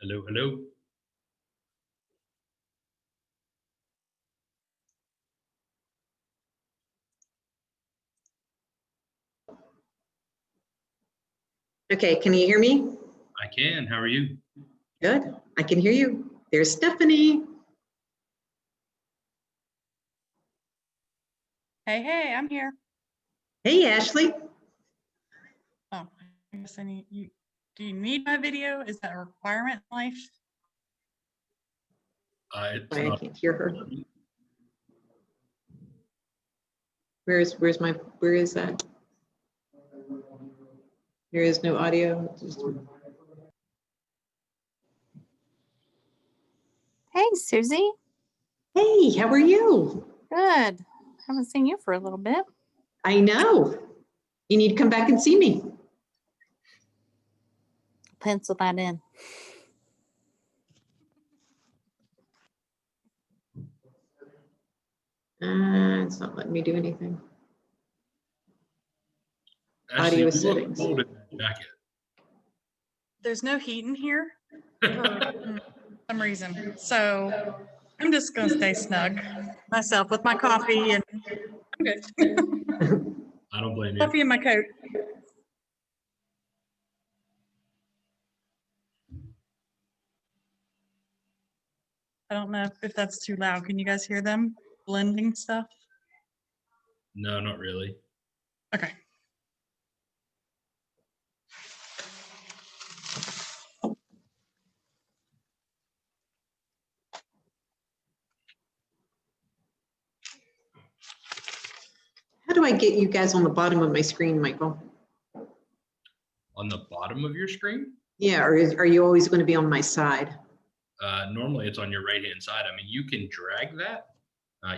Hello, hello. Okay, can you hear me? I can. How are you? Good, I can hear you. There's Stephanie. Hey, I'm here. Hey, Ashley. Oh, I guess I need you. Do you need my video? Is that a requirement in life? It's I not. can't hear her. Where is that? There is no audio. Hey, Susie. Hey, how are you? Good. Haven't seen you for a little bit. I know. You need to come back and see me. Pencil that in. It's not letting me do anything. Ashley, Audio you look settings. cold in that jacket. There's no heat in here for some reason. So I'm just going to stay snug myself with my coffee and I'm good. I don't blame you. Coffee in my coat. I don't know if that's too loud. Can you guys hear them blending stuff? No, not really. Okay. How do I get you guys on the bottom of my screen, Michael? On the bottom of your screen? Yeah, or are you always going to be on my side? Normally it's on your right-hand side. I mean, you can drag that.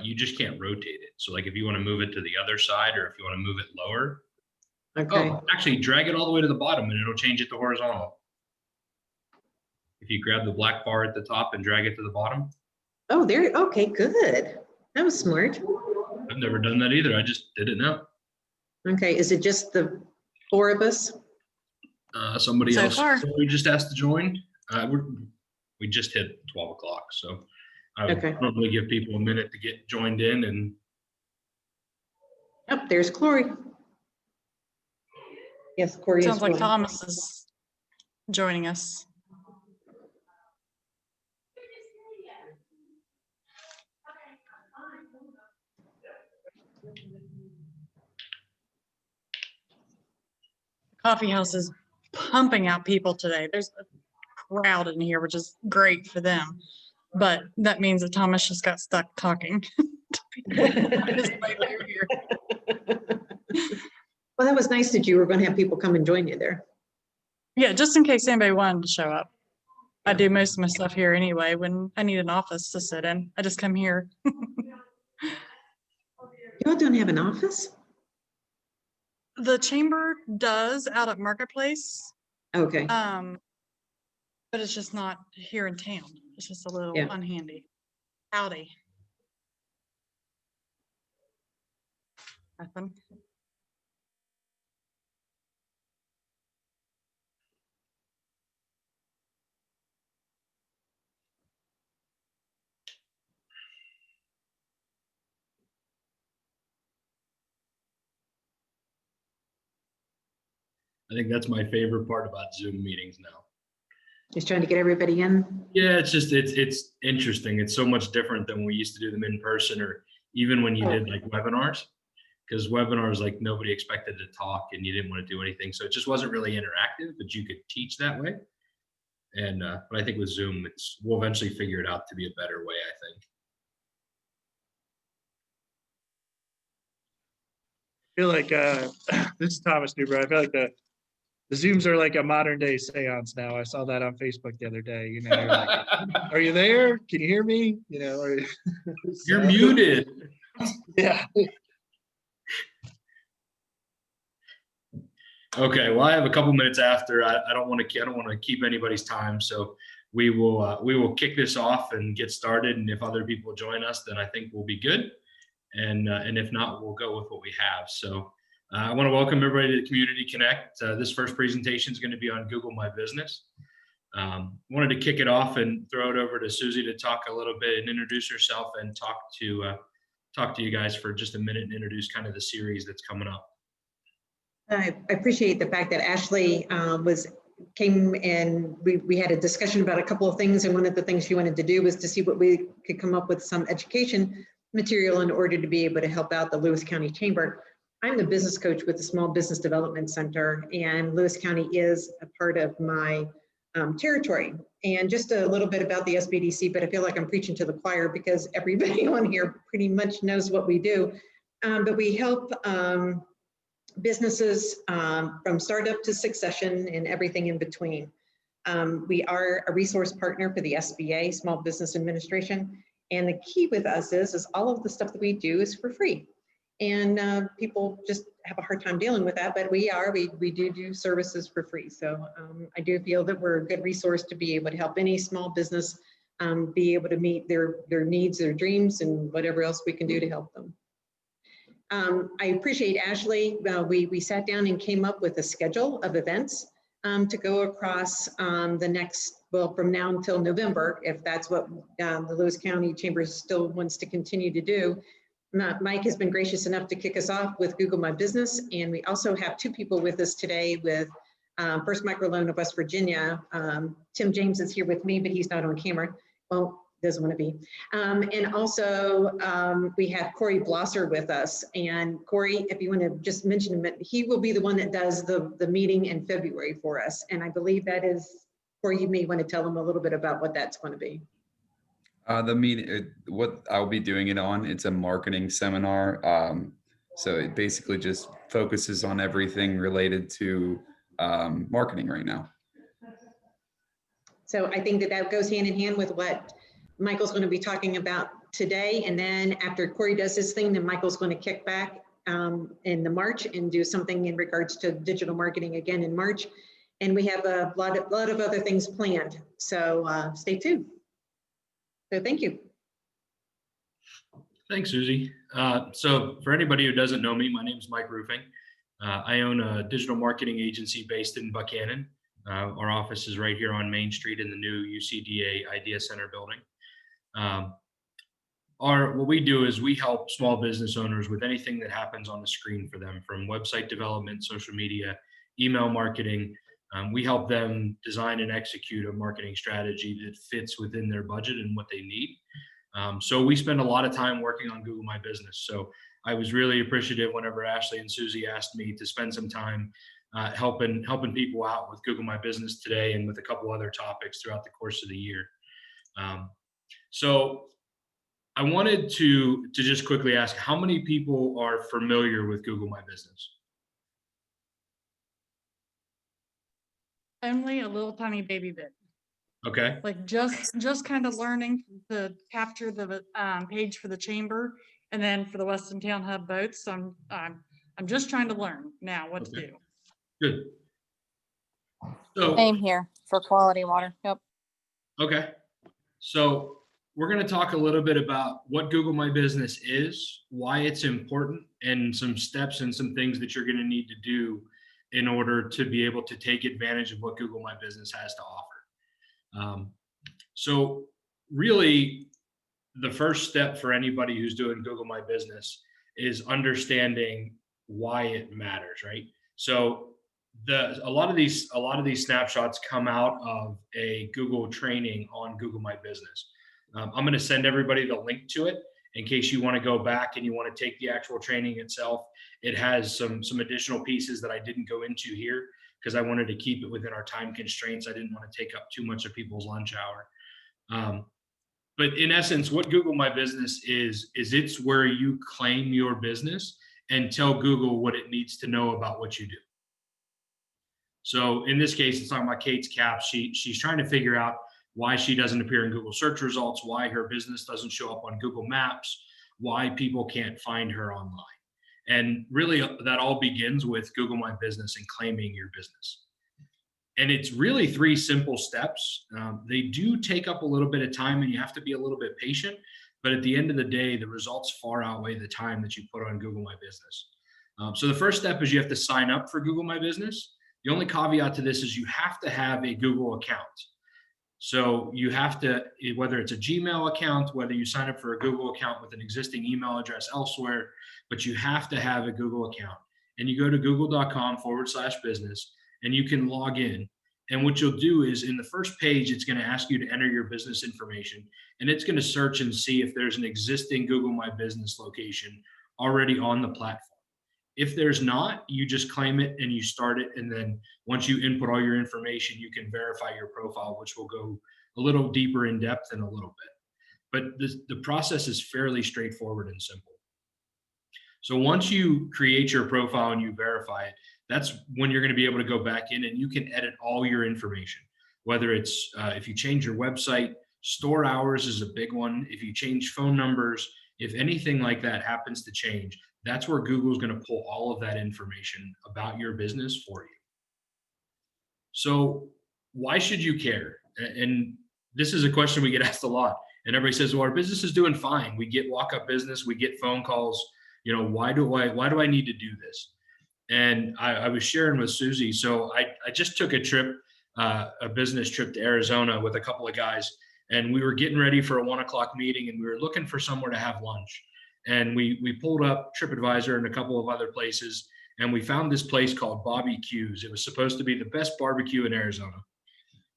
You just can't rotate it. So like if you want to move it to the other side or if you want to move it lower. Okay. Oh, actually drag it all the way to the bottom and it'll change it to horizontal. If you grab the black bar at the top and drag it to the bottom. Oh, there. Okay, good. That was smart. I've never done that either. I just did it now. Okay, is it just the four of us? Somebody So else far. we just asked to join. We just hit 12 o'clock. So I would Okay. normally give people a minute to get joined in and Yep, there's Corey. Yes, Corey Sounds is like one. Thomas is joining us. Coffee house is pumping out people today. There's a crowd in here, which is great for them. But that means that Thomas just got stuck talking. to people on his way through here. Well, that was nice that you were going to have people come and join you there. Yeah, just in case anybody wanted to show up. I do most of my stuff here anyway. When I need an office to sit in, I just come here. You all don't have an office? The chamber does out at Marketplace, Okay. but it's just not here in town. It's just a little Yeah. unhandy. Howdy. Nothing. I think that's my favorite part about Zoom meetings now. Just trying to get everybody in. Yeah, it's interesting. It's so much different than when we used to do them in person or even when you did like webinars, because webinars, like nobody expected to talk and you didn't want to do anything. So it just wasn't really interactive, but you could teach that way. And, but I think with Zoom, we'll eventually figure it out to be a better way, I think. I feel like this is Thomas Newbrough. I feel like the Zooms are like a modern day seance now. I saw that on Facebook the other day. You know, you're like, are you there? Can you hear me? You know, or, You're muted. Yeah. Okay, well, I have a couple minutes after. I don't want to keep anybody's time, so we will kick this off and get started. And if other people join us, then I think we'll be good. And if not, we'll go with what we have. So I want to welcome everybody to the Community Connect. This first presentation is going to be on Google My Business. Wanted to kick it off and throw it over to Susie to talk a little bit and introduce herself and talk to you guys for just a minute and introduce kind of the series that's coming up. I appreciate the fact that Ashley came and we had a discussion about a couple of things, and one of the things she wanted to do was to see what we could come up with some education material in order to be able to help out the Lewis County Chamber. I'm the business coach with the Small Business Development Center, and Lewis County is a part of my territory. And just a little bit about the SBDC, but I feel like I'm preaching to the choir because everybody on here pretty much knows what we do. But we help businesses from startup to succession and everything in between. We are a resource partner for the SBA, Small Business Administration. And the key with us is all of the stuff that we do is for free. And people just have a hard time dealing with that, but we do services for free. So I do feel that we're a good resource to be able to help any small business be able to meet their needs, their dreams, and whatever else we can do to help them. I appreciate Ashley. We sat down and came up with a schedule of events to go across the next, well, from now until November, if that's what the Lewis County Chamber still wants to continue to do. Mike has been gracious enough to kick us off with Google My Business. And we also have two people with us today with First Microloan of West Virginia. Tim James is here with me, but he's not on camera. Well, doesn't want to be. And also we have Corey Blosser with us. And Corey, if you want to just mention him, he will be the one that does the meeting in February for us. And I believe that is, Corey, you may want to tell them a little bit about what that's going to be. The meeting, what I'll be doing it on, it's a marketing seminar. So it basically just focuses on everything related to marketing right now. So I think that goes hand in hand with what Michael's going to be talking about today. And then after Corey does his thing, then Michael's going to kick back in the March and do something in regards to digital marketing again in March. And we have a lot of other things planned. So stay tuned. So thank you. Thanks, Susie. So for anybody who doesn't know me, my name is Mike Roofing. I own a digital marketing agency based in Buchanan. Our office is right here on Main Street in the new UCDA Idea Center building. What we do is we help small business owners with anything that happens on the screen for them, from website development, social media, email marketing. We help them design and execute a marketing strategy that fits within their budget and what they need. So we spend a lot of time working on Google My Business. So I was really appreciative whenever Ashley and Susie asked me to spend some time helping people out with Google My Business today and with a couple other topics throughout the course of the year. So I wanted to just quickly ask, how many people are familiar with Google My Business? Only a little tiny baby bit. Okay. Like just kind of learning to capture the page for the chamber and then for the Weston Town Hub both. So I'm just trying to learn now what to do. Good. So Same here for quality water. Yep. okay. So we're going to talk a little bit about what Google My Business is, why it's important, and some steps and some things that you're going to need to do in order to be able to take advantage of what Google My Business has to offer. So really, the first step for anybody who's doing Google My Business is understanding why it matters, right? So a lot of these snapshots come out of a Google training on Google My Business. I'm going to send everybody the link to it in case you want to go back and you want to take the actual training itself. It has some additional pieces that I didn't go into here because I wanted to keep it within our time constraints. I didn't want to take up too much of people's lunch hour. But in essence, what Google My Business is it's where you claim your business and tell Google what it needs to know about what you do. So in this case, it's talking about Kate's caps. She's trying to figure out why she doesn't appear in Google search results, why her business doesn't show up on Google Maps, why people can't find her online. And really that all begins with Google My Business and claiming your business. And it's really 3 simple steps. They do take up a little bit of time and you have to be a little bit patient, but at the end of the day, the results far outweigh the time that you put on Google My Business. So the first step is you have to sign up for Google My Business. The only caveat to this is you have to have a Google account. So you have to, whether it's a Gmail account, whether you sign up for a Google account with an existing email address elsewhere, but you have to have a Google account. And you go to google.com/business and you can log in. And what you'll do is in the first page, it's going to ask you to enter your business information, and it's going to search and see if there's an existing Google My Business location already on the platform. If there's not, you just claim it and you start it. And then once you input all your information, you can verify your profile, which will go a little deeper in depth in a little bit. But the process is fairly straightforward and simple. So once you create your profile and you verify it, that's when you're going to be able to go back in and you can edit all your information, whether it's if you change your website, store hours is a big one. If you change phone numbers, if anything like that happens to change, that's where Google's going to pull all of that information about your business for you. So why should you care? And this is a question we get asked a lot. And everybody says, well, our business is doing fine. We get walk-up business, we get phone calls. You know, why do I need to do this? And I was sharing with Susie. So I just took a trip, a business trip to Arizona with a couple of guys, and we were getting ready for a 1 o'clock meeting, and we were looking for somewhere to have lunch. And we pulled up TripAdvisor and a couple of other places, and we found this place called Bobby Q's. It was supposed to be the best barbecue in Arizona.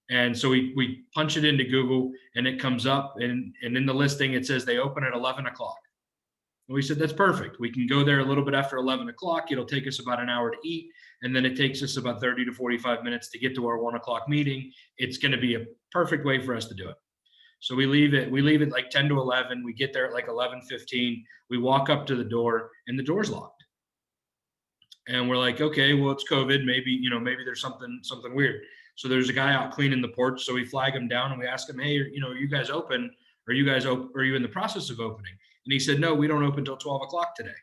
And so we punch it into Google, and it comes up, and in the listing, it says they open at 11 o'clock. And we said, that's perfect. We can go there a little bit after 11 o'clock. It'll take us about an hour to eat. And then it takes us about 30 to 45 minutes to get to our 1 o'clock meeting. It's going to be a perfect way for us to do it. So we leave it like 10 to 11. We get there at like 11:15. We walk up to the door and the door's locked. And we're like, okay, well, it's COVID. Maybe there's something weird. So there's a guy out cleaning the porch. So we flag him down and we ask him, hey, are you guys open? Are you in the process of opening? And he said, no, we don't open till 12 o'clock today.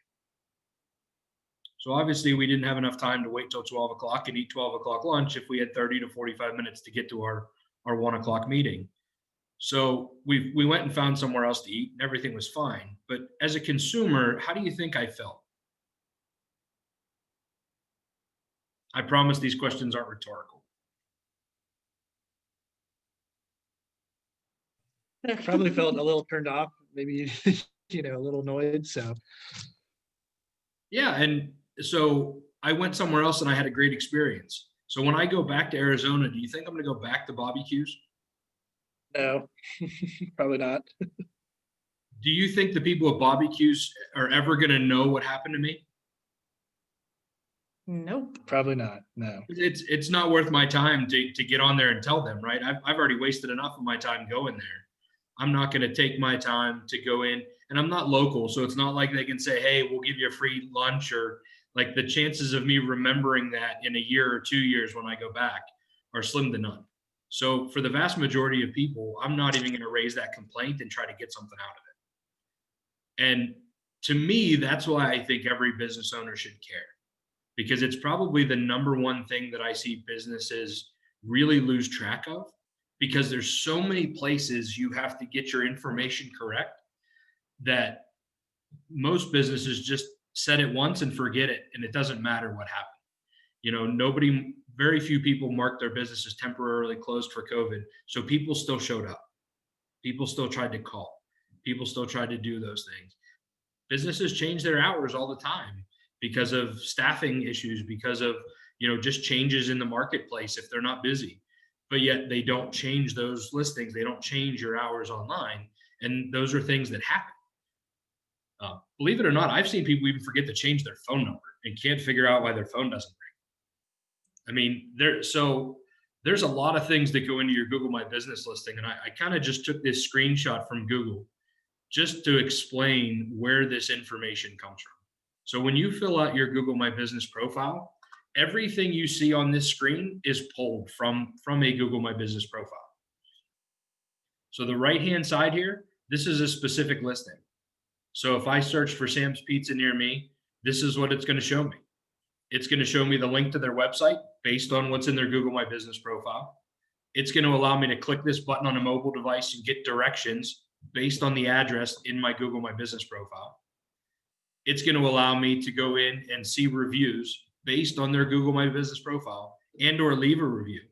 So obviously we didn't have enough time to wait till 12 o'clock and eat 12 o'clock lunch if we had 30 to 45 minutes to get to our 1 o'clock meeting. So we went and found somewhere else to eat and everything was fine. But as a consumer, how do you think I felt? I promise these questions aren't rhetorical. Probably felt a little turned off, maybe, a little annoyed. So Yeah. And so I went somewhere else and I had a great experience. So when I go back to Arizona, do you think I'm going to go back to Bobby Q's? no, probably not. Do you think the people at Bobby Q's are ever going to know what happened to me? Nope. Probably not. No. It's not worth my time to get on there and tell them, right? I've already wasted enough of my time going there. I'm not going to take my time to go in, and I'm not local. So it's not like they can say, hey, we'll give you a free lunch, or like the chances of me remembering that in a year or 2 years when I go back are slim to none. So for the vast majority of people, I'm not even going to raise that complaint and try to get something out of it. And to me, that's why I think every business owner should care, because it's probably the number one thing that I see businesses really lose track of, because there's so many places you have to get your information correct that most businesses just set it once and forget it, and it doesn't matter what happened. Very few people marked their businesses temporarily closed for COVID. So people still showed up. People still tried to call. People still tried to do those things. Businesses change their hours all the time because of staffing issues, because of, just changes in the marketplace if they're not busy. But yet they don't change those listings. They don't change your hours online. And those are things that happen. Believe it or not, I've seen people even forget to change their phone number and can't figure out why their phone doesn't ring. I mean, there's a lot of things that go into your Google My Business listing. And I kind of just took this screenshot from Google just to explain where this information comes from. So when you fill out your Google My Business profile, everything you see on this screen is pulled from a Google My Business profile. So the right-hand side here, this is a specific listing. So if I search for Sam's Pizza near me, this is what it's going to show me. It's going to show me the link to their website based on what's in their Google My Business profile. It's going to allow me to click this button on a mobile device and get directions based on the address in my Google My Business profile. It's going to allow me to go in and see reviews based on their Google My Business profile and or leave a review.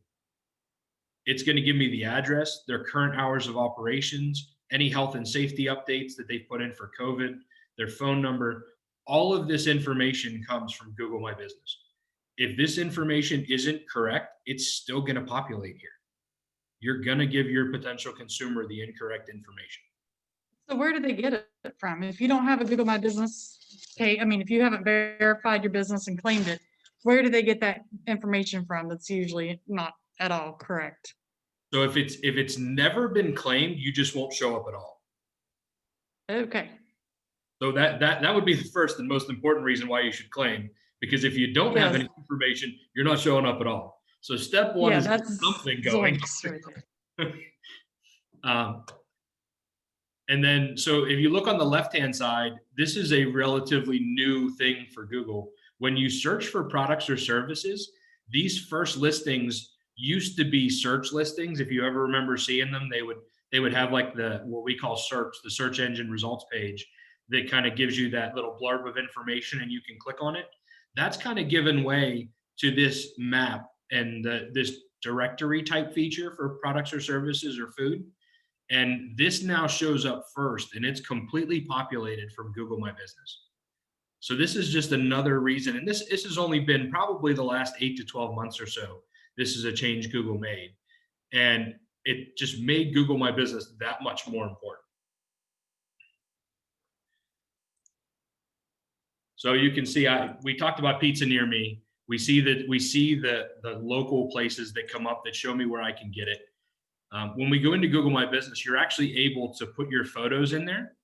It's going to give me the address, their current hours of operations, any health and safety updates that they've put in for COVID, their phone number. All of this information comes from Google My Business. If this information isn't correct, it's still going to populate here. You're going to give your potential consumer the incorrect information. So where do they get it from? If you don't have a Google My Business page, I mean, if you haven't verified your business and claimed it, where do they get that information from? That's usually not at all correct. So if it's never been claimed, you just won't show up at all. Okay. So that would be the first and most important reason why you should claim, because if you don't have Yes. any information, you're not showing up at all. So step one Yeah, is that's something going. zoinks right there. And then, so if you look on the left-hand side, this is a relatively new thing for Google. When you search for products or services, these first listings used to be search listings. If you ever remember seeing them, they would have like what we call search, the search engine results page that kind of gives you that little blurb of information and you can click on it. That's kind of given way to this map and this directory type feature for products or services or food. And this now shows up first, and it's completely populated from Google My Business. So this is just another reason, and this has only been probably the last 8 to 12 months or so. This is a change Google made, and it just made Google My Business that much more important. So you can see, we talked about pizza near me. We see the local places that come up that show me where I can get it. When we go into Google My Business, you're actually able to put your photos in there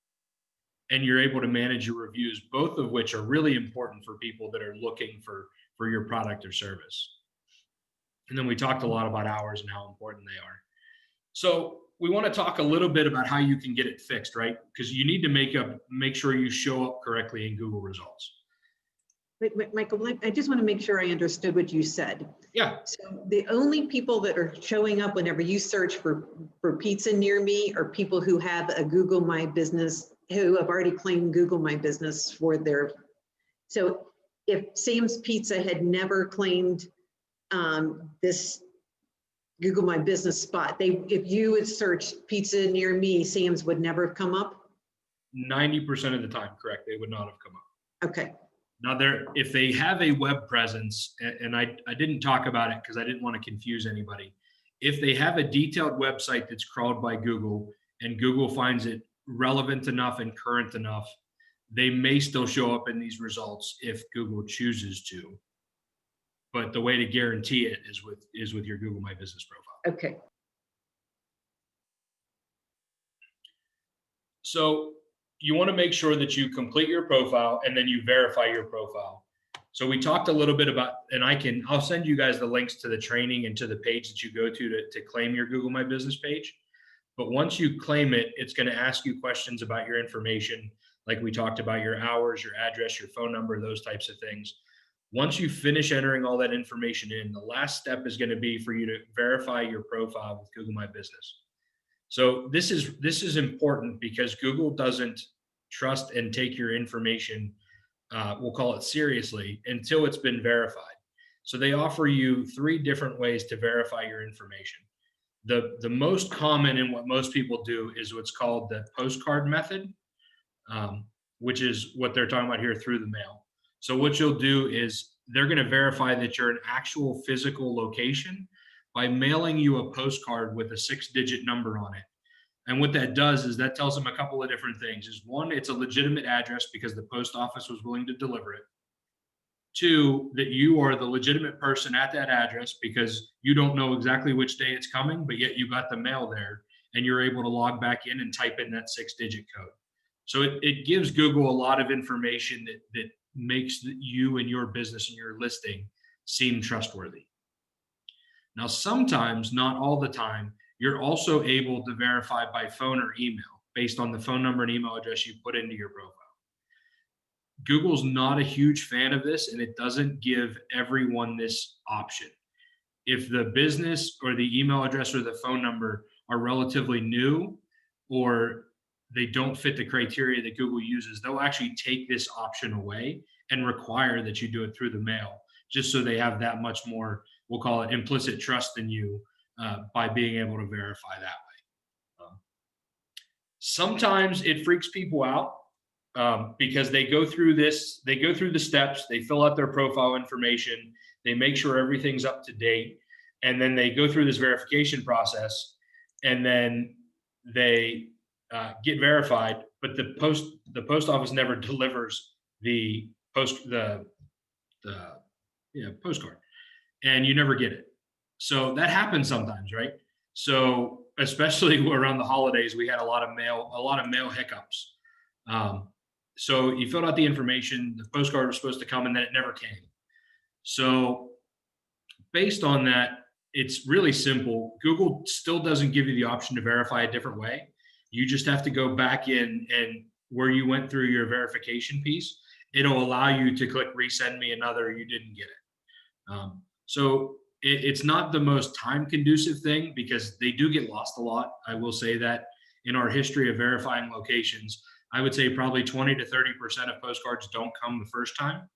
and you're able to manage your reviews, both of which are really important for people that are looking for your product or service. And then we talked a lot about hours and how important they are. So we want to talk a little bit about how you can get it fixed, right? Because you need to make sure you show up correctly in Google results. Wait, Michael, I just want to make sure I understood what you said. Yeah. So the only people that are showing up whenever you search for pizza near me are people who have a Google My Business, who have already claimed Google My Business for their, so if Sam's Pizza had never claimed this Google My Business spot, if you had searched pizza near me, Sam's would never have come up? 90% of the time, correct. They would not have come up. Okay. Now, if they have a web presence, and I didn't talk about it because I didn't want to confuse anybody. If they have a detailed website that's crawled by Google and Google finds it relevant enough and current enough, they may still show up in these results if Google chooses to. But the way to guarantee it is with your Google My Business profile. Okay. So you want to make sure that you complete your profile and then you verify your profile. So we talked a little bit about, and I'll send you guys the links to the training and to the page that you go to claim your Google My Business page. But once you claim it, it's going to ask you questions about your information, like we talked about your hours, your address, your phone number, those types of things. Once you finish entering all that information in, the last step is going to be for you to verify your profile with Google My Business. So this is important because Google doesn't trust and take your information, we'll call it seriously, until it's been verified. So they offer you 3 different ways to verify your information. The most common and what most people do is what's called the postcard method, which is what they're talking about here, through the mail. So what you'll do is they're going to verify that you're an actual physical location by mailing you a postcard with a 6-digit number on it. And what that does is that tells them a couple of different things. Is 1, it's a legitimate address because the post office was willing to deliver it. 2, that you are the legitimate person at that address because you don't know exactly which day it's coming, but yet you got the mail there and you're able to log back in and type in that 6-digit code. So it gives Google a lot of information that makes you and your business and your listing seem trustworthy. Now, sometimes, not all the time, you're also able to verify by phone or email based on the phone number and email address you put into your profile. Google's not a huge fan of this, and it doesn't give everyone this option. If the business or the email address or the phone number are relatively new or they don't fit the criteria that Google uses, they'll actually take this option away and require that you do it through the mail, just so they have that much more, we'll call it implicit trust in you, by being able to verify that way. Sometimes it freaks people out because they go through the steps, they fill out their profile information, they make sure everything's up to date, and then they go through this verification process, and then they get verified, but the post office never delivers the postcard, and you never get it. So that happens sometimes, right? So especially around the holidays, we had a lot of mail hiccups. So you filled out the information, the postcard was supposed to come, and then it never came. So based on that, it's really simple. Google still doesn't give you the option to verify a different way. You just have to go back in, and where you went through your verification piece, it'll allow you to click resend me another, you didn't get it. So it's not the most time conducive thing because they do get lost a lot. I will say that in our history of verifying locations, I would say probably 20 to 30% of postcards don't come the first time.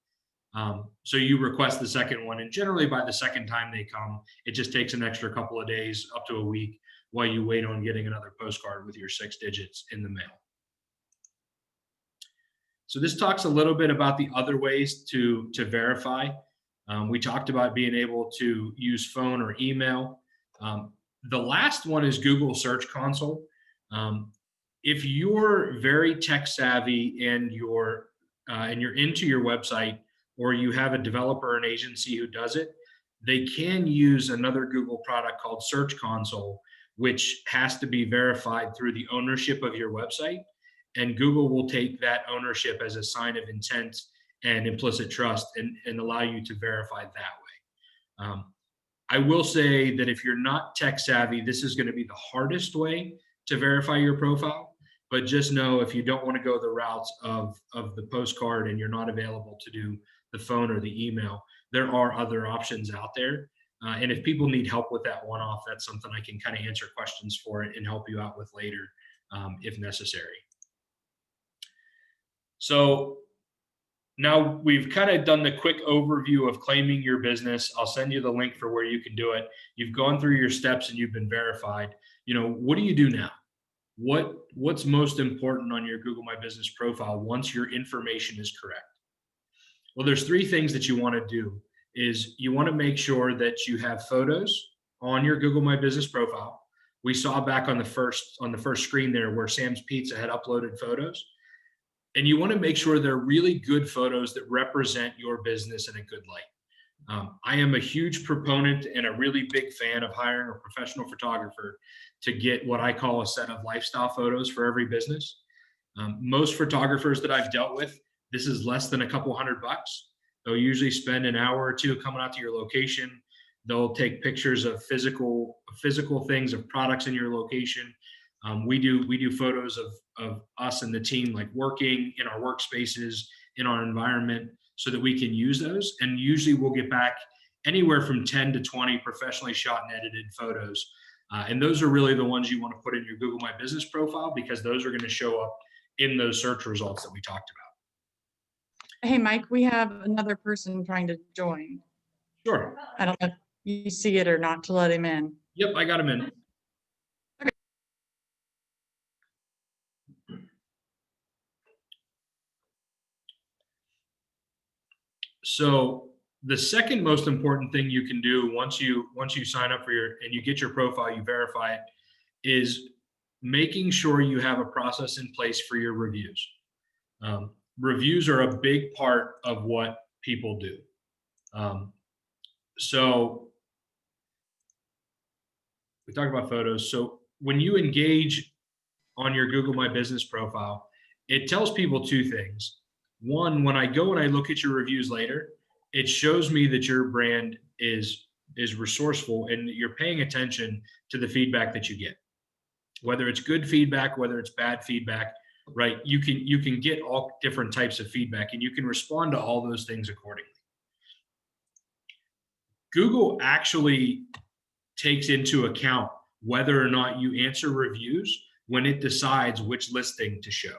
So you request the second one, and generally by the second time they come, it just takes an extra couple of days up to a week while you wait on getting another postcard with your 6 digits in the mail. So this talks a little bit about the other ways to verify. We talked about being able to use phone or email. The last one is Google Search Console. If you're very tech savvy and you're into your website, or you have a developer or an agency who does it, they can use another Google product called Search Console, which has to be verified through the ownership of your website. And Google will take that ownership as a sign of intent and implicit trust and allow you to verify that way. I will say that if you're not tech savvy, this is going to be the hardest way to verify your profile. But just know, if you don't want to go the routes of the postcard and you're not available to do the phone or the email, there are other options out there. And if people need help with that one-off, that's something I can kind of answer questions for it and help you out with later if necessary. So now we've kind of done the quick overview of claiming your business. I'll send you the link for where you can do it. You've gone through your steps and you've been verified. What do you do now? What's most important on your Google My Business profile once your information is correct? Well, there's 3 things that you want to do. Is you want to make sure that you have photos on your Google My Business profile. We saw back on the first screen there where Sam's Pizza had uploaded photos. And you want to make sure they're really good photos that represent your business in a good light. I am a huge proponent and a really big fan of hiring a professional photographer to get what I call a set of lifestyle photos for every business. Most photographers that I've dealt with, this is less than a couple $100. They'll usually spend an hour or 2 coming out to your location. They'll take pictures of physical things, of products in your location. We do photos of us and the team, like working in our workspaces, in our environment, so that we can use those. And usually we'll get back anywhere from 10 to 20 professionally shot and edited photos. And those are really the ones you want to put in your Google My Business profile, because those are going to show up in those search results that we talked about. Hey, Mike, we have another person trying to join. Sure. I don't know if you see it or not to let him in. Yep, I got him in. So the second most important thing you can do once you sign up and you get your profile, you verify it, is making sure you have a process in place for your reviews. Reviews are a big part of what people do. So we talked about photos. So when you engage on your Google My Business profile, it tells people 2 things. One, when I go and I look at your reviews later, it shows me that your brand is resourceful and that you're paying attention to the feedback that you get. Whether it's good feedback, whether it's bad feedback, right? You can get all different types of feedback, and you can respond to all those things accordingly. Google actually takes into account whether or not you answer reviews when it decides which listing to show.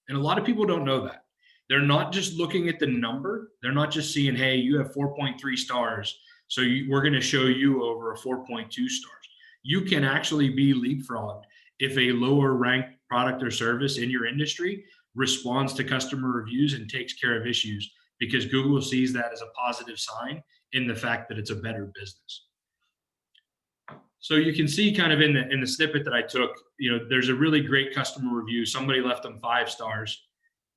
And a lot of people don't know that. They're not just looking at the number. They're not just seeing, hey, you have 4.3 stars, So we're going to show you over a 4.2 stars. You can actually be leapfrogged if a lower ranked product or service in your industry responds to customer reviews and takes care of issues, because Google sees that as a positive sign in the fact that it's a better business. So you can see kind of in the snippet that I took, there's a really great customer review. Somebody left them 5 stars.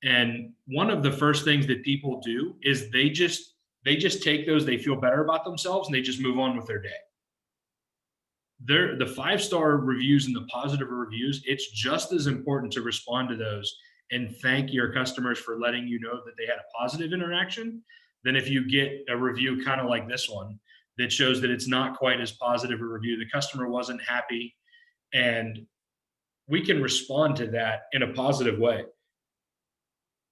And one of the first things that people do is they just take those, they feel better about themselves, and they just move on with their day. The 5-star reviews and the positive reviews, it's just as important to respond to those and thank your customers for letting you know that they had a positive interaction than if you get a review kind of like this one that shows that it's not quite as positive a review. The customer wasn't happy, and we can respond to that in a positive way.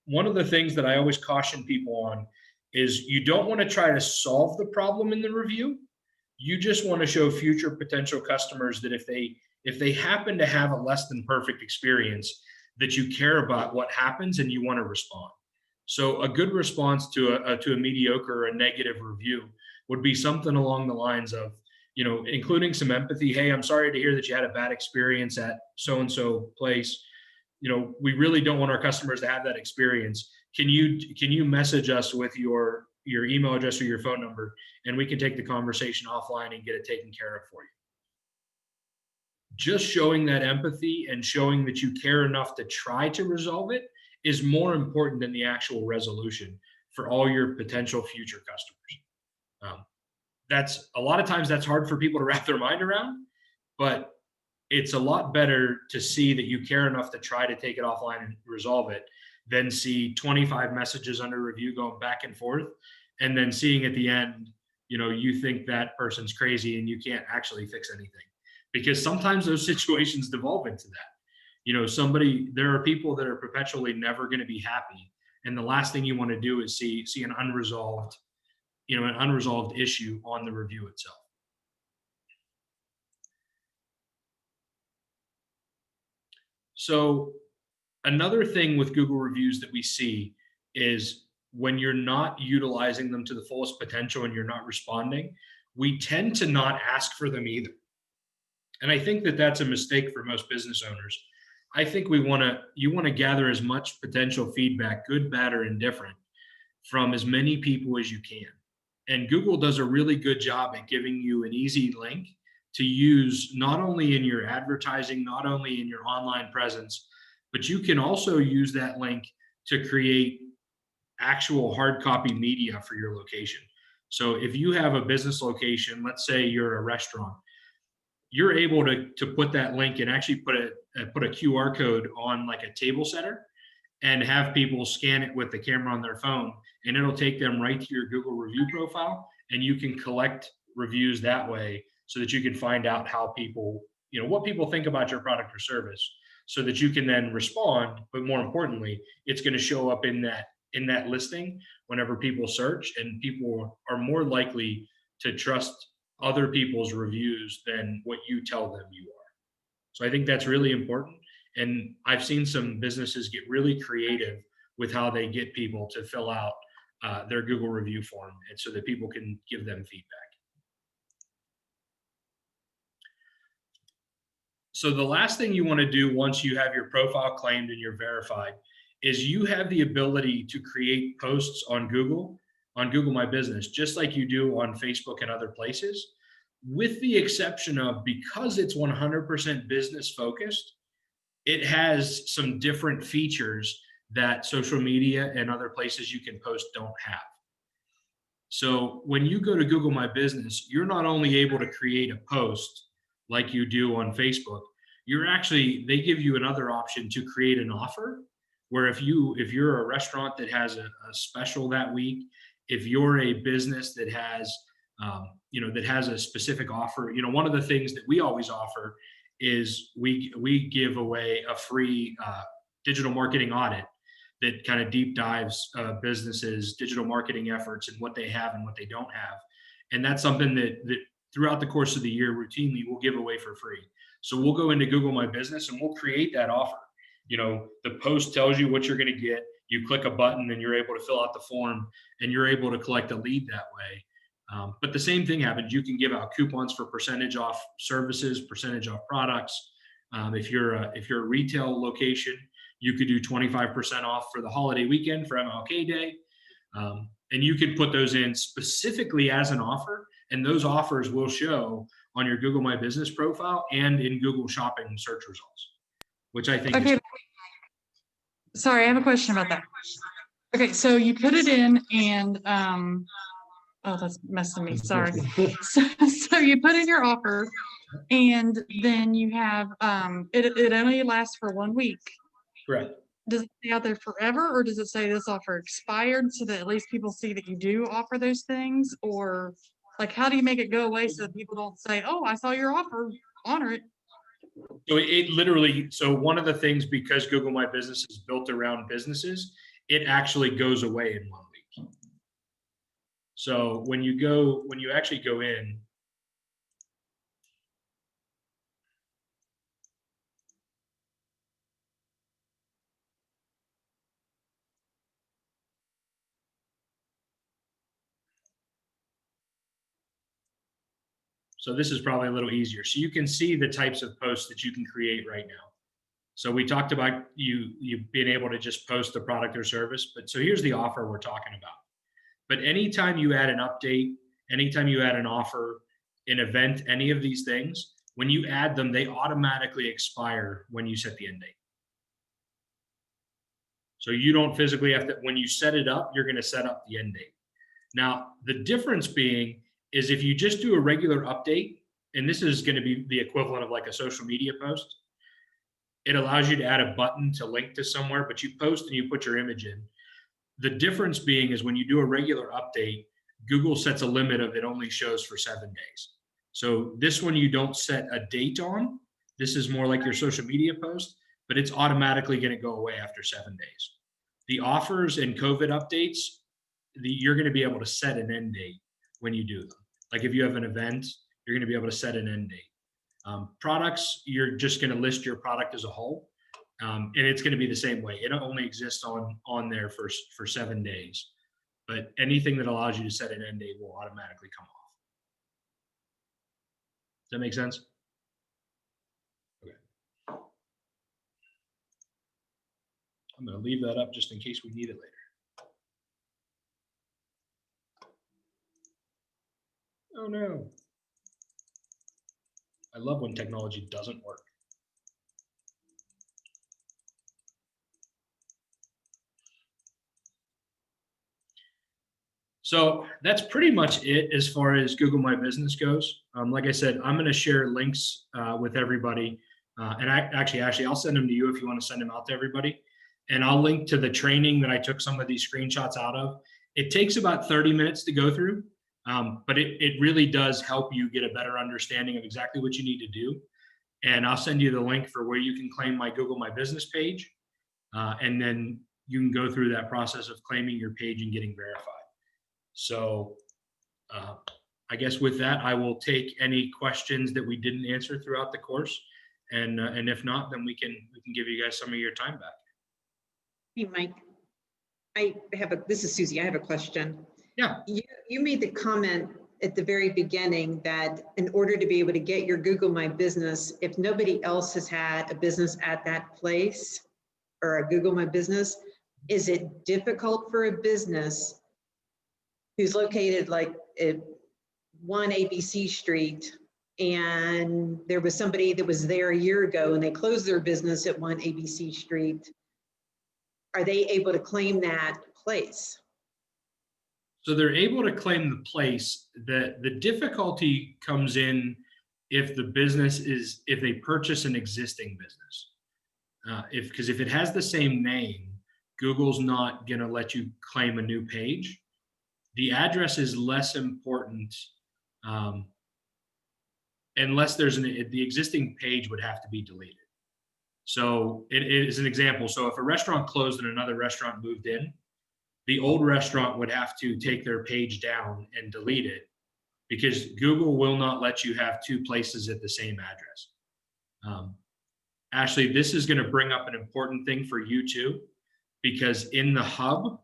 One of the things that I always caution people on is you don't want to try to solve the problem in the review. You just want to show future potential customers that if they happen to have a less than perfect experience, that you care about what happens and you want to respond. So a good response to a mediocre or a negative review would be something along the lines of, including some empathy. Hey, I'm sorry to hear that you had a bad experience at so-and-so place. We really don't want our customers to have that experience. Can you message us with your email address or your phone number, and we can take the conversation offline and get it taken care of for you. Just showing that empathy and showing that you care enough to try to resolve it is more important than the actual resolution for all your potential future customers. That's a lot of times that's hard for people to wrap their mind around, but it's a lot better to see that you care enough to try to take it offline and resolve it than see 25 messages under review going back and forth, and then seeing at the end, you think that person's crazy and you can't actually fix anything. Because sometimes those situations devolve into that. There are people that are perpetually never going to be happy. And the last thing you want to do is see an unresolved issue on the review itself. So another thing with Google reviews that we see is when you're not utilizing them to the fullest potential and you're not responding, we tend to not ask for them either. And I think that that's a mistake for most business owners. I think you want to gather as much potential feedback, good, bad, or indifferent, from as many people as you can. And Google does a really good job at giving you an easy link to use, not only in your advertising, not only in your online presence, but you can also use that link to create actual hard copy media for your location. So if you have a business location, let's say you're a restaurant, you're able to put that link and actually put a QR code on like a table setter and have people scan it with the camera on their phone, and it'll take them right to your Google review profile, and you can collect reviews that way so that you can find out how people, what people think about your product or service, so that you can then respond. But more importantly, it's going to show up in that listing whenever people search, and people are more likely to trust other people's reviews than what you tell them you are. So I think that's really important. And I've seen some businesses get really creative with how they get people to fill out their Google review form, and so that people can give them feedback. So the last thing you want to do once you have your profile claimed and you're verified is you have the ability to create posts on Google My Business, just like you do on Facebook and other places, with the exception of, because it's 100% business focused, it has some different features that social media and other places you can post don't have. So when you go to Google My Business, you're not only able to create a post like you do on Facebook, they give you another option to create an offer, where if you're a restaurant that has a special that week, if you're a business that has that has a specific offer, one of the things that we always offer is we give away a free digital marketing audit that kind of deep dives businesses' digital marketing efforts and what they have and what they don't have. And that's something that throughout the course of the year, routinely, we'll give away for free. So we'll go into Google My Business and we'll create that offer. The post tells you what you're going to get. You click a button and you're able to fill out the form, and you're able to collect a lead that way. But the same thing happens. You can give out coupons for percentage off services, percentage off products. If you're a retail location, you could do 25% off for the holiday weekend for MLK Day. And you could put those in specifically as an offer, and those offers will show on your Google My Business profile and in Google Shopping search results, which I think Okay. is Sorry, I have a question about that. Okay, so you put it in and, oh, that's messing me, sorry. So you put in your offer and then you have, it only lasts for 1 week. correct. Does it stay out there forever, or does it say this offer expired so that at least people see that you do offer those things? Or like, how do you make it go away so that people don't say, oh, I saw your offer, honor it? So it literally, so one of the things, because Google My Business is built around businesses, it actually goes away in 1 week. So when you actually go in, so this is probably a little easier. So you can see the types of posts that you can create right now. So we talked about you being able to just post the product or service, but so here's the offer we're talking about. But anytime you add an update, anytime you add an offer, an event, any of these things, when you add them, they automatically expire when you set the end date. So you don't physically have to, when you set it up, you're going to set up the end date. Now, the difference being is if you just do a regular update, and this is going to be the equivalent of like a social media post, it allows you to add a button to link to somewhere, but you post and you put your image in. The difference being is when you do a regular update, Google sets a limit of it only shows for 7 days. So this one you don't set a date on. This is more like your social media post, but it's automatically going to go away after 7 days. The offers and COVID updates, you're going to be able to set an end date when you do them. Like if you have an event, you're going to be able to set an end date. Products, you're just going to list your product as a whole. And it's going to be the same way. It only exists on there for 7 days. But anything that allows you to set an end date will automatically come off. Does that make sense? Okay. I'm going to leave that up just in case we need it later. Oh no. I love when technology doesn't work. So that's pretty much it as far as Google My Business goes. Like I said, I'm going to share links with everybody. And actually, I'll send them to you if you want to send them out to everybody. And I'll link to the training that I took some of these screenshots out of. It takes about 30 minutes to go through, but it really does help you get a better understanding of exactly what you need to do. And I'll send you the link for where you can claim my Google My Business page. And then you can go through that process of claiming your page and getting verified. So I guess with that, I will take any questions that we didn't answer throughout the course. And if not, then we can give you guys some of your time back. Hey, Mike, this is Susie. I have a question. Yeah. You made the comment at the very beginning that in order to be able to get your Google My Business, if nobody else has had a business at that place or a Google My Business, is it difficult for a business who's located like at 1 ABC Street and there was somebody that was there a year ago and they closed their business at 1 ABC Street? Are they able to claim that place? So they're able to claim the place. The difficulty comes in if the business is, if they purchase an existing business. Because if it has the same name, Google's not going to let you claim a new page. The address is less important unless there's the existing page would have to be deleted. So it is an example. So if a restaurant closed and another restaurant moved in, the old restaurant would have to take their page down and delete it because Google will not let you have two places at the same address. Ashley, this is going to bring up an important thing for you too, because in the hub,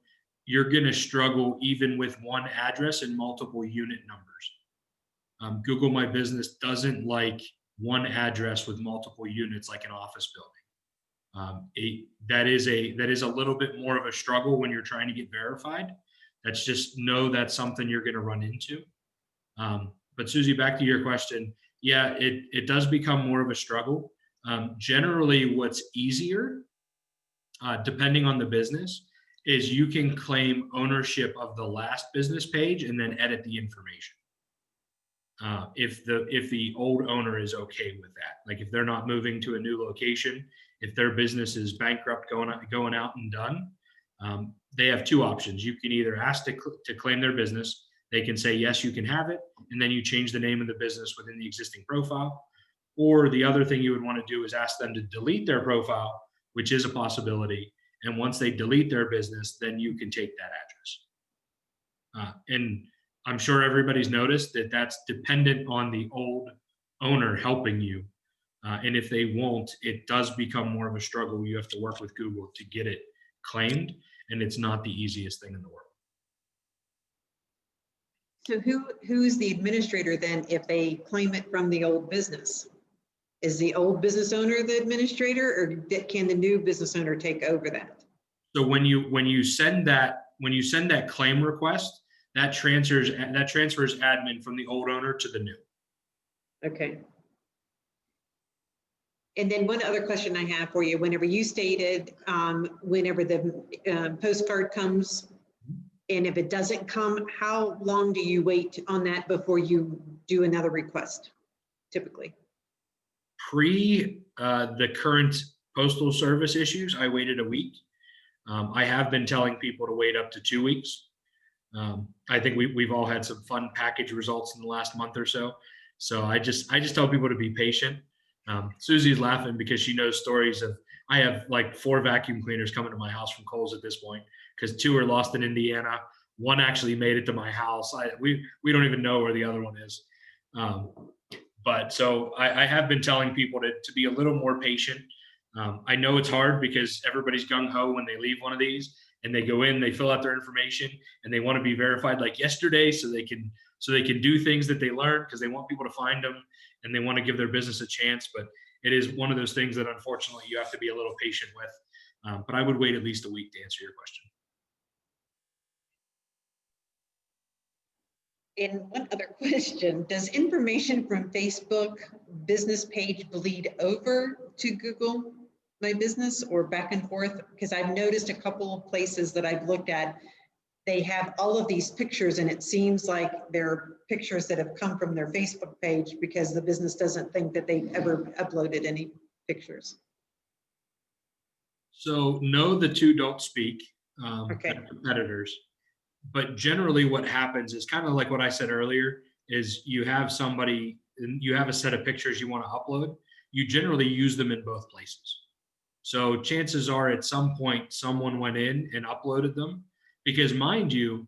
you're going to struggle even with one address and multiple unit numbers. Google My Business doesn't like one address with multiple units like an office building. That is a little bit more of a struggle when you're trying to get verified. That's something you're going to run into. But Susie, back to your question. Yeah, it does become more of a struggle. Generally, what's easier, depending on the business, is you can claim ownership of the last business page and then edit the information. If the old owner is okay with that, like if they're not moving to a new location, if their business is bankrupt, going out and done, they have two options. You can either ask to claim their business. They can say, yes, you can have it. And then you change the name of the business within the existing profile. Or the other thing you would want to do is ask them to delete their profile, which is a possibility. And once they delete their business, then you can take that address. And I'm sure everybody's noticed that that's dependent on the old owner helping you. And if they won't, it does become more of a struggle. You have to work with Google to get it claimed. And it's not the easiest thing in the world. So who's the administrator then if they claim it from the old business? Is the old business owner the administrator, or can the new business owner take over that? So when you send that claim request, that transfers admin from the old owner to the new. Okay. And then one other question I have for you, whenever you stated, whenever the postcard comes, and if it doesn't come, how long do you wait on that before you do another request, typically? Pre the current postal service issues, I waited a week. I have been telling people to wait up to 2 weeks. I think we've all had some fun package results in the last month or so. So I just tell people to be patient. Susie's laughing because she knows stories of, I have like 4 vacuum cleaners coming to my house from Kohl's at this point, because 2 are lost in Indiana. 1 actually made it to my house. We don't even know where the other one is. But so I have been telling people to be a little more patient. I know it's hard because everybody's gung ho when they leave one of these, and they go in, they fill out their information, and they want to be verified like yesterday, so they can do things that they learned, because they want people to find them and they want to give their business a chance. But it is one of those things that unfortunately you have to be a little patient with. But I would wait at least a week to answer your question. And one other question, does information from Facebook business page bleed over to Google My Business or back and forth? Because I've noticed a couple of places that I've looked at, they have all of these pictures, and it seems like they're pictures that have come from their Facebook page because the business doesn't think that they've ever uploaded any pictures. So no, the two don't speak. Okay. Competitors. But generally what happens is kind of like what I said earlier, is you have somebody, you have a set of pictures you want to upload. You generally use them in both places. So chances are at some point someone went in and uploaded them, because mind you,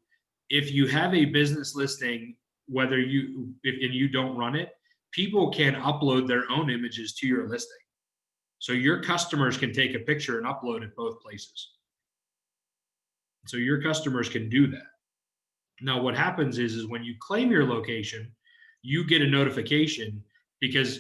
if you have a business listing, whether you don't run it, people can upload their own images to your listing. So your customers can take a picture and upload it both places. So your customers can do that. Now what happens is when you claim your location, you get a notification, because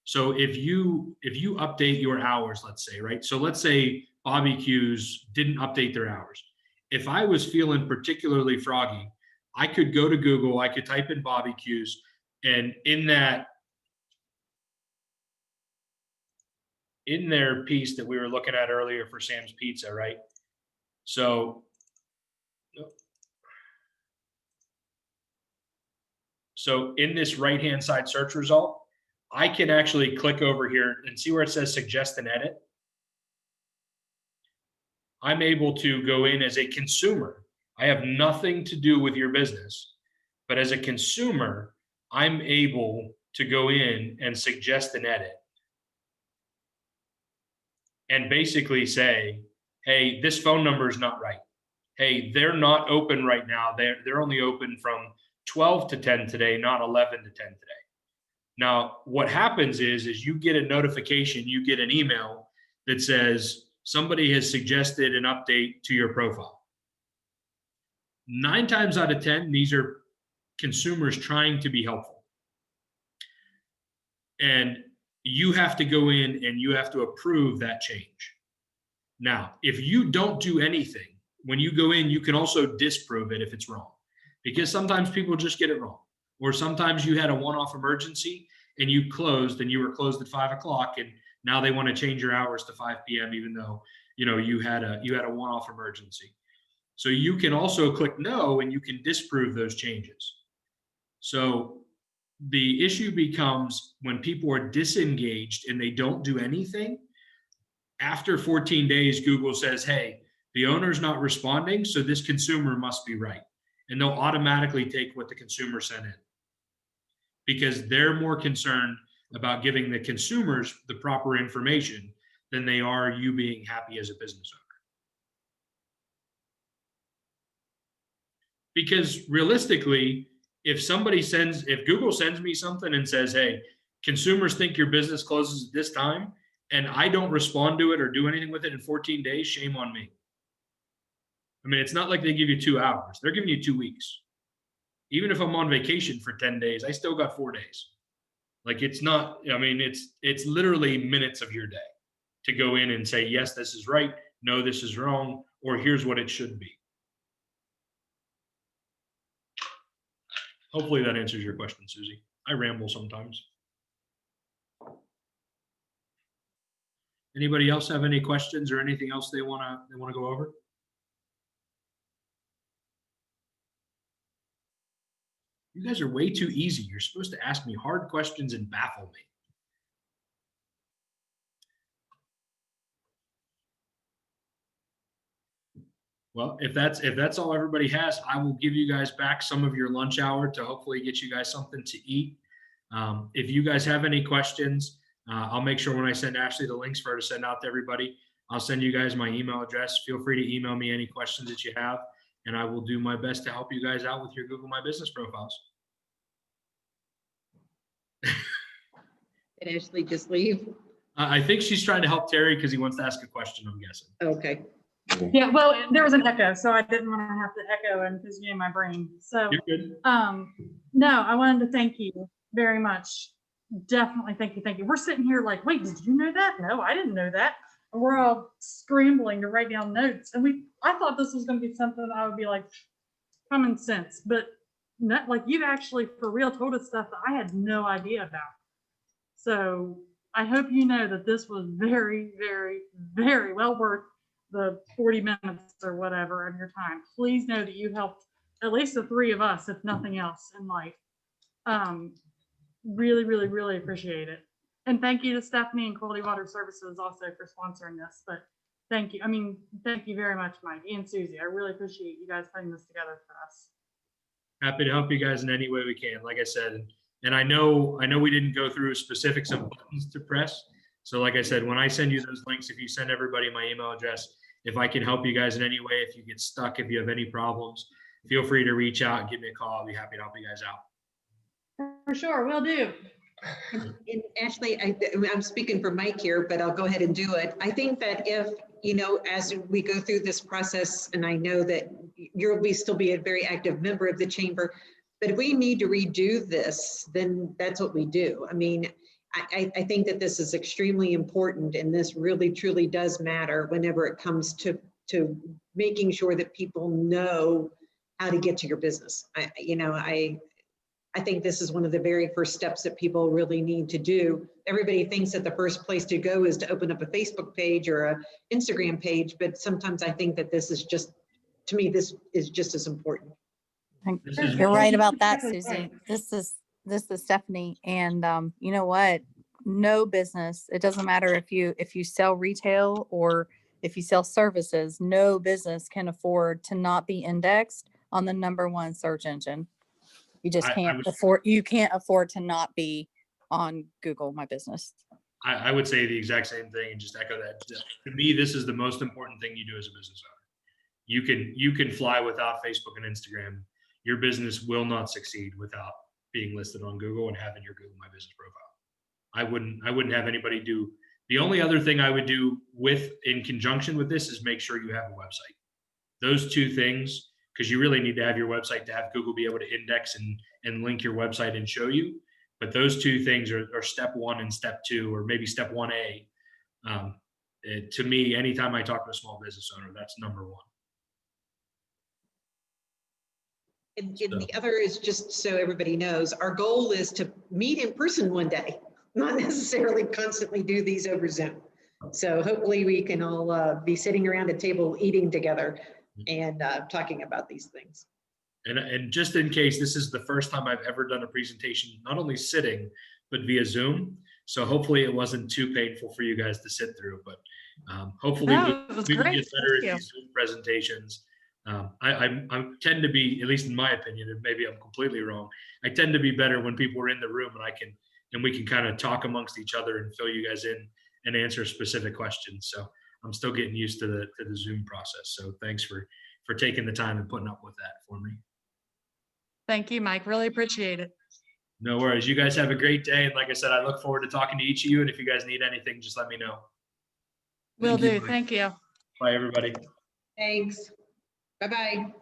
so if you update your hours, let's say, right? So let's say Bobby Q's didn't update their hours. If I was feeling particularly froggy, I could go to Google, I could type in Bobby Q's, and in their piece that we were looking at earlier for Sam's Pizza, right? So in this right-hand side search result, I can actually click over here and see where it says suggest and edit. I'm able to go in as a consumer. I have nothing to do with your business, but as a consumer, I'm able to go in and suggest and edit. And basically say, hey, this phone number is not right. Hey, they're not open right now. They're only open from 12 to 10 today, not 11 to 10 today. Now, what happens is you get a notification, you get an email that says somebody has suggested an update to your profile. 9 times out of 10, these are consumers trying to be helpful. And you have to go in and you have to approve that change. Now, if you don't do anything, when you go in, you can also disprove it if it's wrong, because sometimes people just get it wrong. Or sometimes you had a one-off emergency and you closed and you were closed at 5 o'clock and now they want to change your hours to 5 p.m. even though, you know, you had a one-off emergency. So you can also click no and you can disprove those changes. So the issue becomes when people are disengaged and they don't do anything. After 14 days, Google says, hey, the owner's not responding, so this consumer must be right. And they'll automatically take what the consumer sent in, because they're more concerned about giving the consumers the proper information than they are you being happy as a business owner. Because realistically, if Google sends me something and says, hey, consumers think your business closes at this time, and I don't respond to it or do anything with it in 14 days, shame on me. I mean, it's not like they give you 2 hours. They're giving you 2 weeks. Even if I'm on vacation for 10 days, I still got 4 days. Like, it's not, I mean, it's literally minutes of your day to go in and say, yes, this is right. No, this is wrong. Or here's what it should be. Hopefully that answers your question, Susie. I ramble sometimes. Anybody else have any questions or anything else they want to go over? You guys are way too easy. You're supposed to ask me hard questions and baffle me. Well, if that's all everybody has, I will give you guys back some of your lunch hour to hopefully get you guys something to eat. If you guys have any questions, I'll make sure when I send Ashley the links for her to send out to everybody, I'll send you guys my email address. Feel free to email me any questions that you have, and I will do my best to help you guys out with your Google My Business profiles. Did Ashley just leave? I think she's trying to help Terry because he wants to ask a question, I'm guessing. Okay. Yeah, well, there was an echo, so I didn't want to have to echo and fizzy in my brain. So, You're good. no, I wanted to thank you very much. Definitely thank you. Thank you. We're sitting here like, wait, did you know that? No, I didn't know that. And we're all scrambling to write down notes. And I thought this was going to be something I would be like common sense, but not, like, you actually for real told us stuff that I had no idea about. So I hope you know that this was very, very, very well worth the 40 minutes or whatever of your time. Please know that you helped at least the 3 of us, if nothing else, in life. Really, really, really appreciate it. And thank you to Stephanie and Quality Water Services also for sponsoring this. But thank you. I mean, thank you very much, Mike and Susie. I really appreciate you guys putting this together for us. Happy to help you guys in any way we can, like I said. And I know we didn't go through specifics of buttons to press. So like I said, when I send you those links, if you send everybody my email address, if I can help you guys in any way, if you get stuck, if you have any problems, feel free to reach out and give me a call. I'll be happy to help you guys out. For sure, will do. And Ashley, I'm speaking for Mike here, but I'll go ahead and do it. I think that if, as we go through this process, and I know that you'll still be a very active member of the chamber, but if we need to redo this, then that's what we do. I mean, I think that this is extremely important, and this really truly does matter whenever it comes to making sure that people know how to get to your business. I think this is one of the very first steps that people really need to do. Everybody thinks that the first place to go is to open up a Facebook page or an Instagram page, but sometimes I think that this is just, to me, this is just as important. You're right about that, Susie. This is Stephanie. And you know what? No business, it doesn't matter if you sell retail or if you sell services, no business can afford to not be indexed on the #1 search engine. You just can't afford to not be on Google My Business. I would say the exact same thing and just echo that. To me, this is the most important thing you do as a business owner. You can fly without Facebook and Instagram. Your business will not succeed without being listed on Google and having your Google My Business profile. I wouldn't have anybody do. The only other thing I would do in conjunction with this is make sure you have a website. Those 2 things because you really need to have your website to have Google be able to index and link your website and show you. But those two things are step one and step two, or maybe step 1A. To me, anytime I talk to a small business owner, that's number one. And the other is, just so everybody knows, our goal is to meet in person one day, not necessarily constantly do these over Zoom. So hopefully we can all be sitting around a table eating together and talking about these things. And just in case, this is the first time I've ever done a presentation, not only sitting, but via Zoom. So hopefully it wasn't too painful for you guys to sit through, but hopefully No, it was we can great. get better at Thank you. these Zoom presentations. I tend to be, at least in my opinion, and maybe I'm completely wrong, I tend to be better when people are in the room and we can kind of talk amongst each other and fill you guys in and answer specific questions. So I'm still getting used to the Zoom process. So thanks for taking the time and putting up with that for me. Thank you, Mike. Really appreciate it. No worries. You guys have a great day. And like I said, I look forward to talking to each of you. And if you guys need anything, just let me know. Will Thank you, do. Mike. Thank you. Bye, everybody. Thanks. Bye-bye.